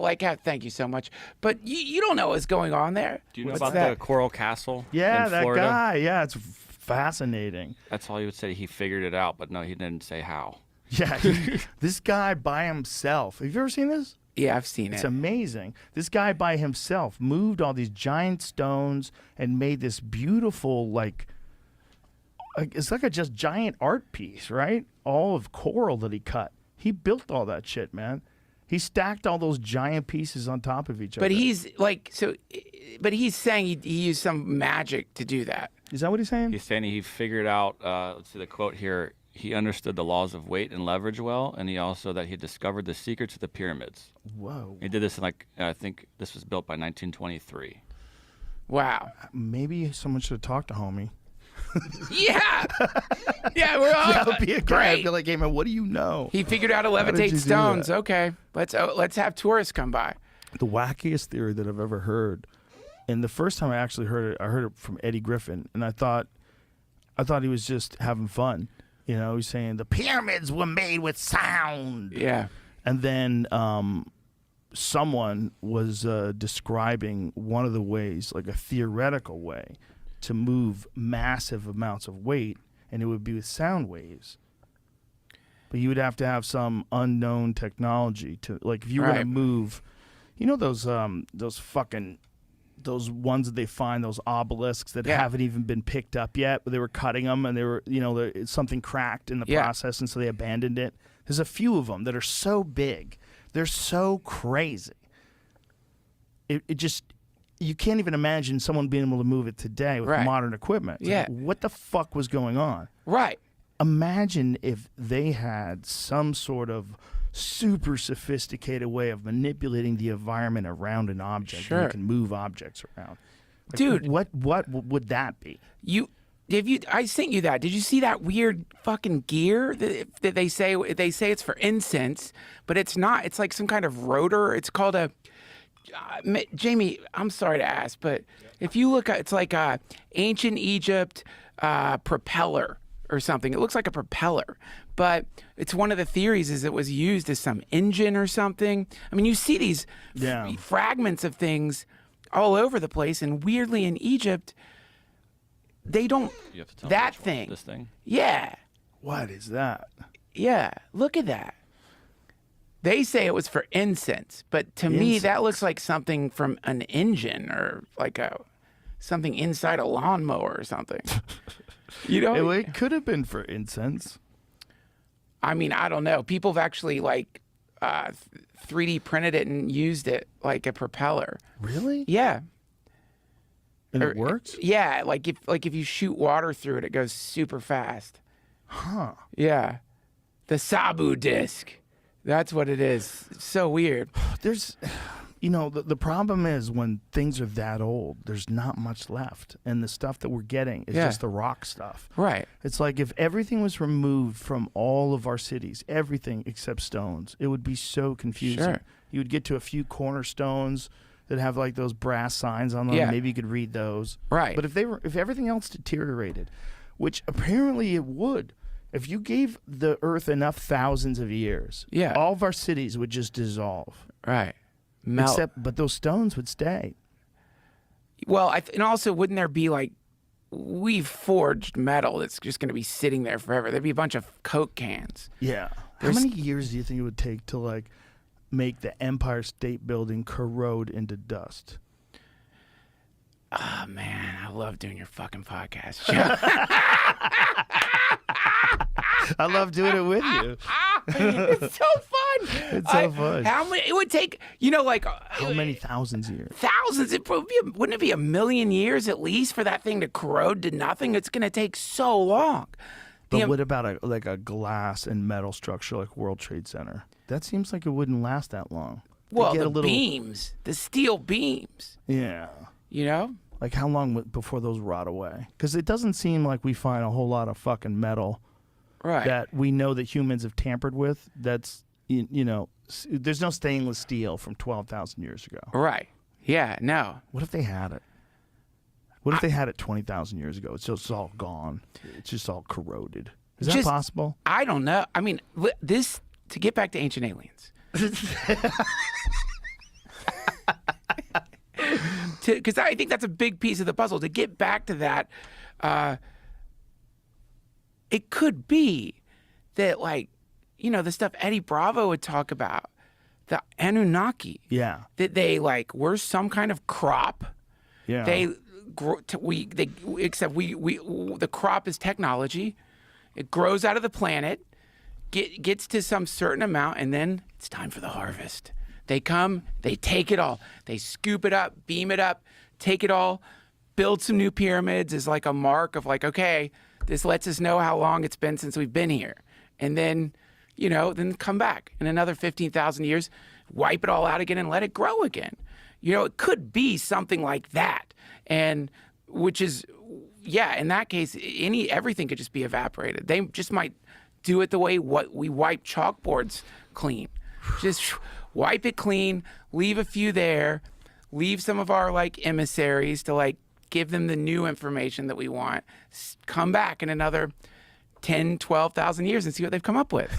like, thank you so much. But you don't know what's going on there. Do you know about the Coral Castel? Yeah, in that Florida? guy. Yeah, it's fascinating. That's all he would say. He figured it out, but no, he didn't say how. Yeah, this guy by himself. Have you ever seen this? Yeah, I've seen It's it. amazing. This guy by himself moved all these giant stones and made this beautiful, like it's like a just giant art piece, right? All of coral that he cut. He built all that shit, man. He stacked all those giant pieces on top of each other. But he's like, but he's saying he used some magic to do that. Is that what he's saying? He's saying he figured out, let's see the quote here, he understood the laws of weight and leverage well, and he also that he discovered the secrets of the pyramids. Whoa. He did this in I think this was built by 1923. Wow. Maybe someone should have talked to homie. Yeah. Yeah, we're all That would be a guy. I'd great. be like, hey, man, what do you know? He figured out to did you levitate do stones. that? Okay, let's have tourists come by. The wackiest theory that I've ever heard, and the first time I actually heard it, I heard it from Eddie Griffin, and I thought he was just having fun. You know, he's saying the pyramids were made with sound. Yeah. And then someone was describing one of the ways, like a theoretical way, to move massive amounts of weight, and it would be with sound waves. But you would have to have some unknown technology to, like, if you were Right. going to move, you know, those ones that they find, those obelisks that haven't even been picked up yet, but they were cutting them and they were, you know, something cracked in the process, and so they abandoned it. There's a few of them that are so big, they're so crazy. It just, you can't even imagine someone being able to move it today with modern equipment. It's like, what the fuck was going on? Right. Imagine if they had some sort of super sophisticated way of manipulating the environment around an object. Sure. And you can move objects around. Like, Dude. what would that be? I sent you that. Did you see that weird fucking gear that they say it's for incense, but it's not. It's like some kind of rotor. It's called a Jamie, I'm sorry to ask, but if you look at, it's like a ancient Egypt propeller or something. It looks like a propeller, but it's one of the theories is it was used as some engine or something. I mean, you see these fragments of things all over the place, and weirdly in Egypt, they don't. You have to tell that me thing. this thing. Yeah. What is that? Yeah. Look at that. They say it was for incense, but to me that looks like something from an engine or like something inside a lawnmower or something. You know, It could have been for incense. I mean, I don't know. People have actually like 3D printed it and used it like a propeller. Really? Yeah. And it works? Yeah, like if you shoot water through it, it goes super fast. Huh. Yeah. The Sabu disc. That's what it is. It's so weird. There's, you know, the problem is when things are that old, there's not much left. And the stuff that we're getting is just the rock stuff. Right. It's like if everything was removed from all of our cities, everything except stones, it would be so confusing. Sure. You would get to a few cornerstones that have like those brass signs on them. Yeah. Maybe you could read those. Right. But if everything else deteriorated, which apparently it would, if you gave the earth enough thousands of years, all of our cities would just dissolve. Right. Melt. But those stones would stay. Well, and also, wouldn't there be like, we've forged metal that's just going to be sitting there forever? There'd be a bunch of Coke cans. Yeah. How many years do you think it would take to like make the Empire State Building corrode into dust? Oh man, I love doing your fucking podcast. I love doing it with you. It's so fun. It's so fun. How many? It would take, you know, like How many thousands of years? thousands. Wouldn't it be 1,000,000 years at least for that thing to corrode to nothing? It's going to take so long. But what about a glass and metal structure like World Trade Center? That seems like it wouldn't last that long. Well, the beams, the steel beams. Yeah. You know? Like how long before those rot away? Because it doesn't seem like we find a whole lot of fucking metal that we know that humans have tampered with. That's, you know, there's no stainless steel from 12,000 years ago. Right. Yeah, no. What if they had it? What if they had it 20,000 years ago? It's just all gone. It's just all corroded. Is that possible? I don't know. I mean, to get back to Ancient Aliens. because I think that's a big piece of the puzzle. To get back to that, it could be that, like, you know, the stuff Eddie Bravo would talk about, the Anunnaki. Yeah. That they, like, were some kind of crop. Yeah. The crop is technology. It grows out of the planet, gets to some certain amount, and then it's time for the harvest. They come, they take it all. They scoop it up, beam it up, take it all, build some new pyramids as like a mark of like, okay, this lets us know how long it's been since we've been here. And then, you know, then come back in another 15,000 years, wipe it all out again and let it grow again. You know, it could be something like that. And which is, yeah, in that case, everything could just be evaporated. They just might do it the way we wipe chalkboards clean. Just wipe it clean, leave a few there, leave some of our like emissaries to like give them the new information that we want. Come back in another 10, 12,000 years and see what they've come up with.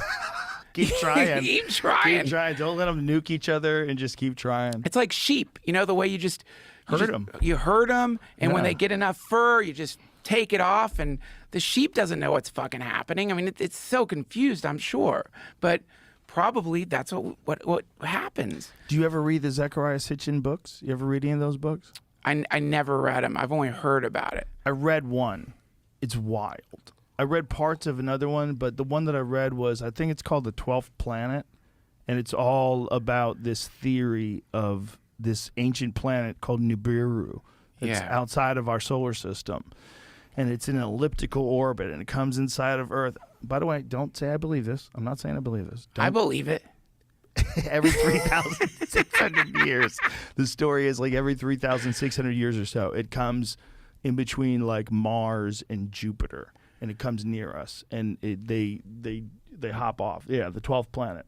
Keep trying. Keep trying. Keep trying. Don't let them nuke each other and just keep trying. It's like sheep, you know, the way you just herd them. You herd them, and when Yeah. they get enough fur, you just take it off, and the sheep doesn't know what's fucking happening. I mean, it's so confused, I'm sure, but probably that's what happens. Do you ever read the Zecharia Sitchin books? You ever read any of those books? I never read them. I've only heard about it. I read one. It's wild. I read parts of another one, but the one that I read was, I think it's called The 12th Planet, and it's all about this theory of this ancient planet called Nibiru. It's outside of our solar system, and it's in an elliptical orbit, and it comes inside of Earth. By the way, don't say I believe this. I'm not saying I believe this. I believe it. Every 3,600 years, the story is like every 3,600 years or so, it comes in between like Mars and Jupiter, and it comes near us, and they hop off. Yeah, the 12th planet.